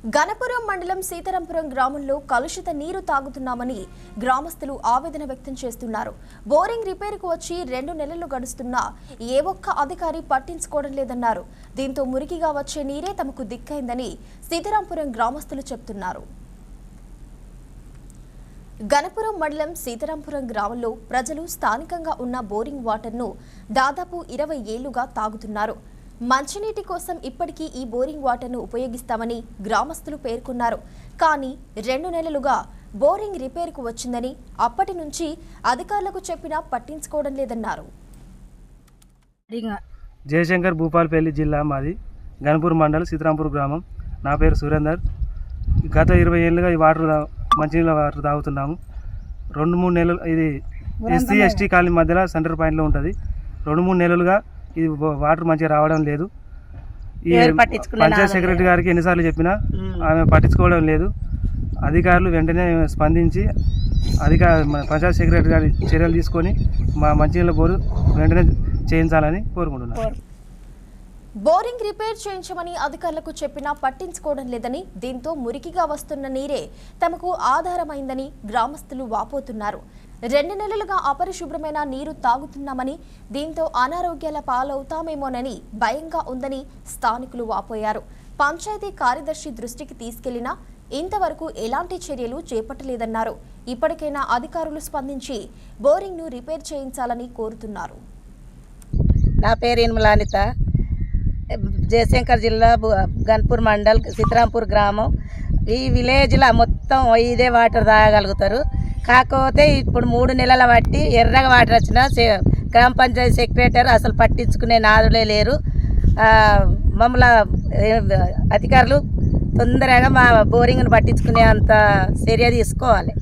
గణపురం మండలం సీతారాంపురం గ్రామంలో కలుషిత నీరు తాగుతున్నామని గ్రామస్తులు ఆవేదన వ్యక్తం చేస్తున్నారు. బోరింగ్ రిపేర్కు వచ్చి 2 నెలలు గడుస్తున్నా ఏ ఒక్క అధికారి పట్టించుకోవడం లేదన్నారు. దీంతో మురికిగా వచ్చే నీరే తమకు దిక్కైందని సీతారాంపురం గ్రామస్తులు చెబుతున్నారు. గణపురం మండలం సీతారాంపురం గ్రామంలో ప్రజలు స్థానికంగా ఉన్న బోరింగ్ వాటర్ను దాదాపు 20 ఏళ్లుగా తాగుతున్నారు. మంచినీటి కోసం ఇప్పటికీ ఈ బోరింగ్ వాటర్ను ఉపయోగిస్తామని గ్రామస్తులు పేర్కొన్నారు. కానీ 2 నెలలుగా బోరింగ్ రిపేర్కు వచ్చిందని అప్పటి నుంచి అధికారులకు చెప్పినా పట్టించుకోవడం లేదన్నారు. జయశంకర్ భూపాలపల్లి జిల్లా మాది. గణపూర్ మండలం సీతారాంపూర్ గ్రామం. నా పేరు సురేందర్. గత 20 ఏళ్ళుగా ఈ మంచినీళ్ళ వాటర్ తాగుతున్నాము. 2-3 నెలలు ఇది ఎస్సీ ఎస్టీ కాలనీ మధ్యలో సెంటర్ పాయింట్లో ఉంటుంది. 2-3 నెలలుగా ఇది వాటర్ మంచిగా రావడం లేదు. ఈ పంచాయత్ సెక్రటరీ గారికి ఎన్నిసార్లు చెప్పినా ఆమె పట్టించుకోవడం లేదు. అధికారులు వెంటనే స్పందించి పంచాయత్ సెక్రటరీ గారి చర్యలు తీసుకొని మా మంచినీళ్ళ బోరు వెంటనే చేయించాలని కోరుకుంటున్నాను. బోరింగ్ రిపేర్ చేయించమని అధికారులకు చెప్పినా పట్టించుకోవడం లేదని, దీంతో మురికిగా వస్తున్న నీరే తమకు ఆధారమైందని గ్రామస్తులు వాపోతున్నారు. 2 నెలలుగా అపరిశుభ్రమైన నీరు తాగుతున్నామని, దీంతో అనారోగ్యాల పాలవుతామేమోనని భయంగా ఉందని స్థానికులు వాపోయారు. పంచాయతీ కార్యదర్శి దృష్టికి తీసుకెళ్లినా ఇంతవరకు ఎలాంటి చర్యలు చేపట్టలేదన్నారు. ఇప్పటికైనా అధికారులు స్పందించి బోరింగ్ను రిపేర్ చేయించాలని కోరుతున్నారు. నా పేరు ఇన్మలానిత. జయశంకర్ జిల్లా గన్పూర్ మండల్ సీతారాంపూర్ గ్రామం. ఈ విలేజ్లో మొత్తం ఇదే వాటర్ తాగలుగుతారు. కాకపోతే ఇప్పుడు 3 నెలల బట్టి ఎర్రగా వాటర్ వచ్చిన గ్రామ పంచాయతీ సెక్రటరీ అసలు పట్టించుకునే నాదులే లేరు. మమ్మల్ని అధికారులు తొందరగా మా బోరింగ్ను పట్టించుకునే అంత చర్య తీసుకోవాలి.